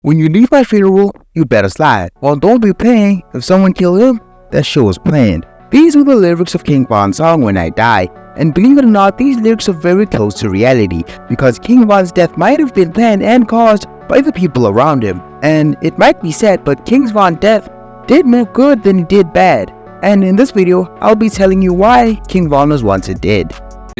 When you leave my funeral, you better slide. Well, don't be playing. If someone killed him, that show was planned. These were the lyrics of King Von's song When I Die. And believe it or not, these lyrics are very close to reality because King Von's death might have been planned and caused by the people around him. And it might be sad, but King Von's death did more good than it did bad. And in this video, I'll be telling you why King Von was once dead.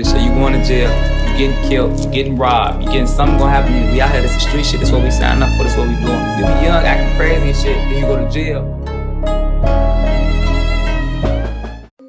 So you going to jail, you getting killed, you getting robbed, you getting something gonna happen to you. We out here, this is street shit, this what we signing up for, this what we doing. You be young, acting crazy and shit, then you go to jail.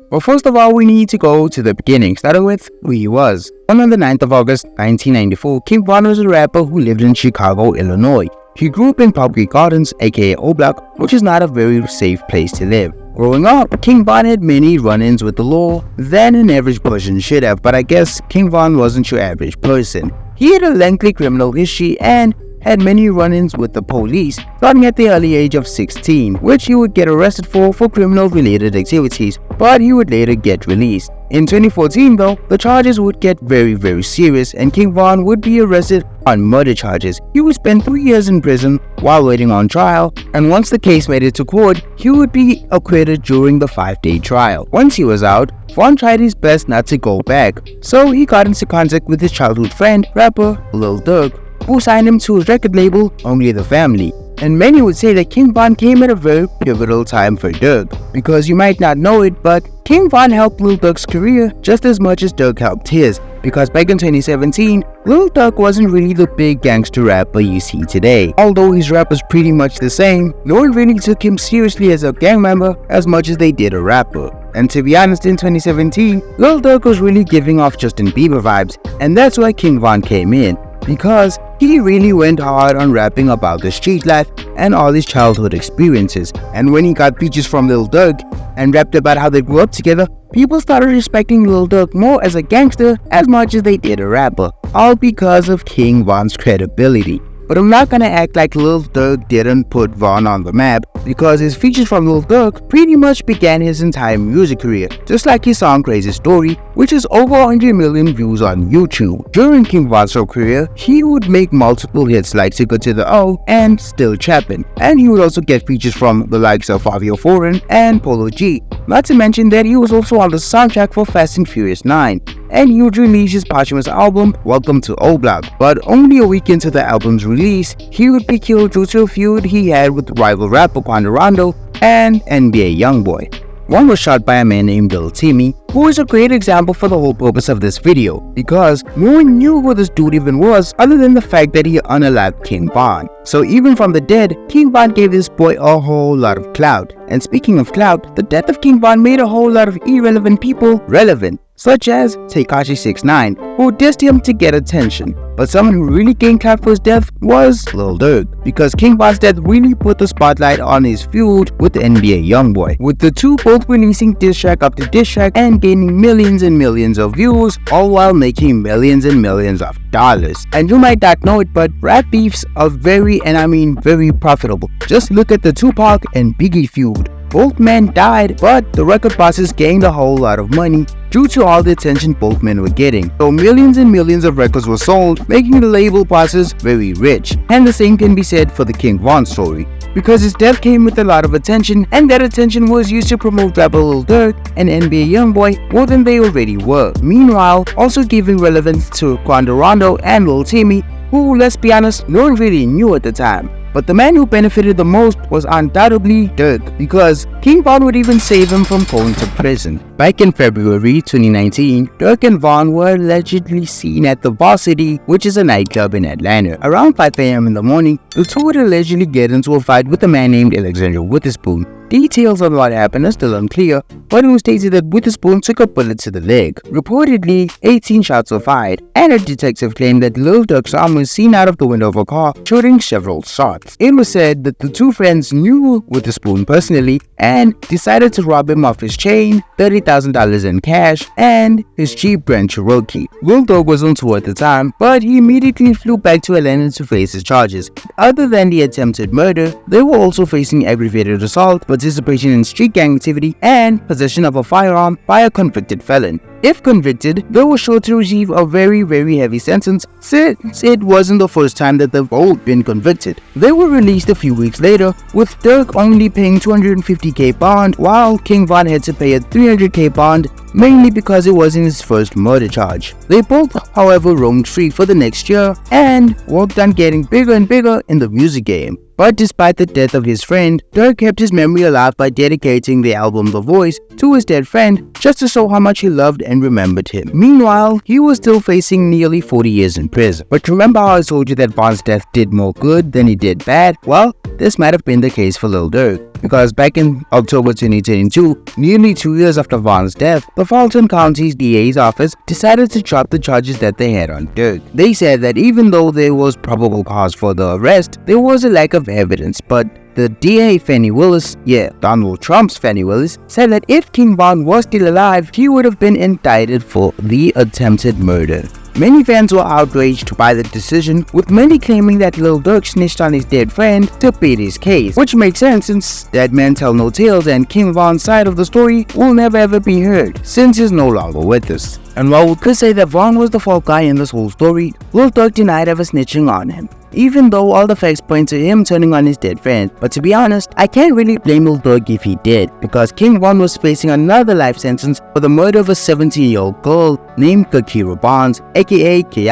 Well, first of all, we need to go to the beginning, starting with who he was. On the 9th of August, 1994, King Von was a rapper who lived in Chicago, Illinois. He grew up in Public Gardens, aka O Block, which is not a very safe place to live. Growing up, King Von had many run-ins with the law than an average person should have, but I guess King Von wasn't your average person. He had a lengthy criminal history and had many run-ins with the police, starting at the early age of 16, which he would get arrested for criminal-related activities, but he would later get released. In 2014 though, the charges would get very serious and King Von would be arrested on murder charges. He would spend 3 years in prison while waiting on trial, and once the case made it to court, he would be acquitted during the 5-day trial. Once he was out, Von tried his best not to go back, so he got into contact with his childhood friend, rapper Lil Durk, who signed him to his record label, Only the Family. And many would say that King Von came at a very pivotal time for Durk, because you might not know it, but King Von helped Lil Durk's career just as much as Durk helped his, because back in 2017, Lil Durk wasn't really the big gangster rapper you see today. Although his rap was pretty much the same, no one really took him seriously as a gang member as much as they did a rapper. And to be honest, in 2017, Lil Durk was really giving off Justin Bieber vibes, and that's why King Von came in, because he really went hard on rapping about the street life and all his childhood experiences. And when he got features from Lil Durk and rapped about how they grew up together, people started respecting Lil Durk more as a gangster as much as they did a rapper, all because of King Von's credibility. But I'm not gonna act like Lil Durk didn't put Von on the map, because his features from Lil Durk pretty much began his entire music career, just like his song Crazy Story, which is over 100 million views on YouTube. During King Von's whole career, he would make multiple hits like Ticket to the O and Still Trappin', and he would also get features from the likes of Fabio Foreign and Polo G. Not to mention that he was also on the soundtrack for Fast and Furious 9, and he would release his posthumous album Welcome to O Block. But only a week into the album's release, he would be killed due to a feud he had with rival rapper Quando Rondo and NBA Youngboy. One was shot by a man named Lil Timmy, who is a great example for the whole purpose of this video, because no one knew who this dude even was other than the fact that he unalived King Von. So even from the dead, King Von gave this boy a whole lot of clout. And speaking of clout, the death of King Von made a whole lot of irrelevant people relevant, such as Tekashi 6ix9ine, who dissed him to get attention. But someone who really gained clout for his death was Lil Durk, because King Von's death really put the spotlight on his feud with the NBA Youngboy, with the two both releasing diss track after diss track and gaining millions and millions of views, all while making millions and millions of dollars. And you might not know it, but rap beefs are very, and I mean very profitable. Just look at the Tupac and Biggie feud. Both men died, but the record bosses gained a whole lot of money due to all the attention both men were getting. So millions and millions of records were sold, making the label bosses very rich. And the same can be said for the King Von story, because his death came with a lot of attention, and that attention was used to promote rapper Lil Durk and NBA Youngboy more than they already were. Meanwhile, also giving relevance to Quando Rondo and Lil Timmy, who, let's be honest, no one really knew at the time. But the man who benefited the most was undoubtedly Durk, because King Von would even save him from going to prison. Back in February 2019, Durk and Von were allegedly seen at the Varsity, which is a nightclub in Atlanta. Around 5 AM in the morning, the two would allegedly get into a fight with a man named Alexander Witherspoon. Details on what happened are still unclear, but it was stated that Witherspoon took a bullet to the leg. Reportedly, 18 shots were fired, and a detective claimed that Lil Durk's arm was seen out of the window of a car, shooting several shots. It was said that the two friends knew Witherspoon personally and decided to rob him of his chain, $30,000 in cash, and his Jeep Grand Cherokee. Lil Durk was on tour at the time, but he immediately flew back to Atlanta to face his charges. Other than the attempted murder, they were also facing aggravated assault, participation in street gang activity, and possession of a firearm by a convicted felon. if convicted, they were sure to receive a very heavy sentence since it wasn't the first time that they've all been convicted. They were released a few weeks later, with Durk only paying $250k bond while King Von had to pay a $300k bond, mainly because it wasn't his first murder charge. They both, however, roamed free for the next year and worked on getting bigger and bigger in the music game. But despite the death of his friend, Durk kept his memory alive by dedicating the album The Voice to his dead friend just to show how much he loved and remembered him. Meanwhile, he was still facing nearly 40 years in prison. But remember how I told you that Von's death did more good than he did bad? Well, this might have been the case for Lil Durk. Because back in October 2022, nearly 2 years after Von's death, the Fulton County's DA's office decided to drop the charges that they had on Durk. They said that even though there was probable cause for the arrest, there was a lack of evidence, but the DA Fannie Willis, Donald Trump's Fannie Willis, said that if King Von was still alive, he would have been indicted for the attempted murder. Many fans were outraged by the decision, with many claiming that Lil Durk snitched on his dead friend to beat his case, which makes sense since dead men tell no tales and King Von's side of the story will never ever be heard since he's no longer with us. And while we could say that Von was the fault guy in this whole story, Lil Durk denied ever snitching on him, even though all the facts point to him turning on his dead friend. But to be honest, I can't really blame Lil Durk if he did, because King Von was facing another life sentence for the murder of a 17-year-old girl named Kikira Barnes, aka Ki.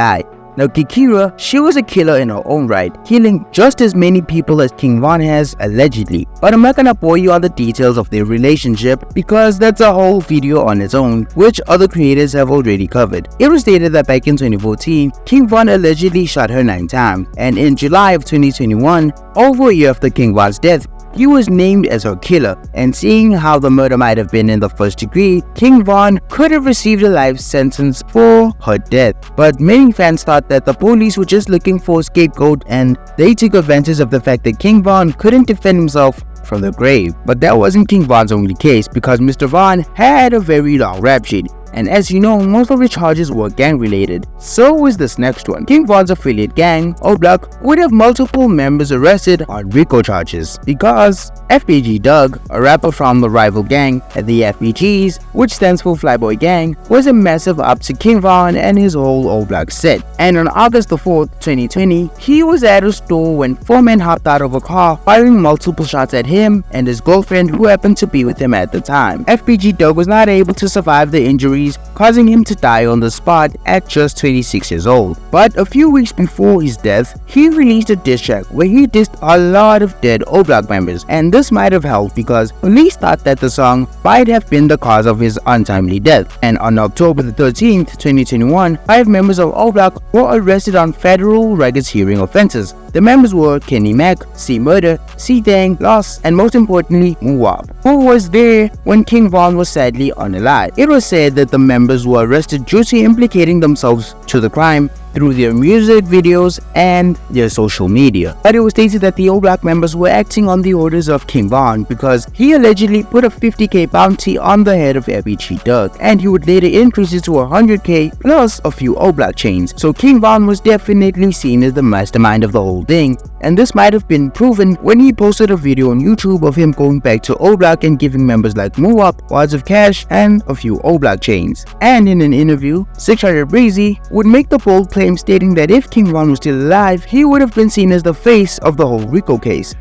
Now Kikira, she was a killer in her own right, killing just as many people as King Von has, allegedly. But I'm not gonna bore you on the details of their relationship because that's a whole video on its own, which other creators have already covered. It was stated that back in 2014, King Von allegedly shot her 9 times, and in July of 2021, over a year after King Von's death, he was named as her killer, and seeing how the murder might have been in the first degree, King Von could have received a life sentence for her death. But many fans thought that the police were just looking for a scapegoat and they took advantage of the fact that King Von couldn't defend himself from the grave. But that wasn't King Von's only case, because Mr. Von had a very long rap sheet. And as you know, most of his charges were gang related. So was this next one. King Von's affiliate gang, O Block, would have multiple members arrested on RICO charges because FBG Doug, a rapper from the rival gang at the FBGs, which stands for Flyboy Gang, was a massive up to King Von and his whole O Block set. And on August the 4th, 2020, he was at a store when 4 men hopped out of a car, firing multiple shots at him and his girlfriend, who happened to be with him at the time. FBG Doug was not able to survive the injuries, causing him to die on the spot at just 26 years old. But a few weeks before his death, he released a diss track where he dissed a lot of dead O Block members, and this might have helped because police thought that the song might have been the cause of his untimely death. And on October the 13th, 2021, 5 members of O Block were arrested on federal records hearing offenses. The members were Kenny Mac, C Murder, C Dang, Loss, and most importantly, Muwab, who was there when King Von was sadly unalive. It was said that the members were arrested due to implicating themselves to the crime through their music videos and their social media. But it was stated that the O Block members were acting on the orders of King Von because he allegedly put a 50k bounty on the head of FBG Doug, and he would later increase it to 100k plus a few O Block chains. So King Von was definitely seen as the mastermind of the whole thing, and this might have been proven when he posted a video on YouTube of him going back to O Block and giving members like Muwap wads of cash and a few O Block chains. And in an interview, 600 Breezy would make the bold claim stating that if King Von was still alive, he would have been seen as the face of the whole RICO case.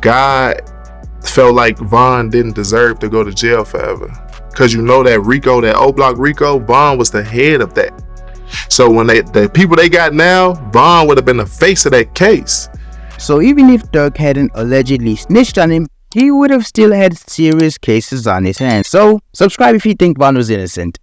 God felt like Von didn't deserve to go to jail forever, because you know that RICO, that O Block RICO, Von was the head of that. So when the people they got now, Von would have been the face of that case. So even if Durk hadn't allegedly snitched on him, he would have still had serious cases on his hands. So subscribe if you think Von was innocent.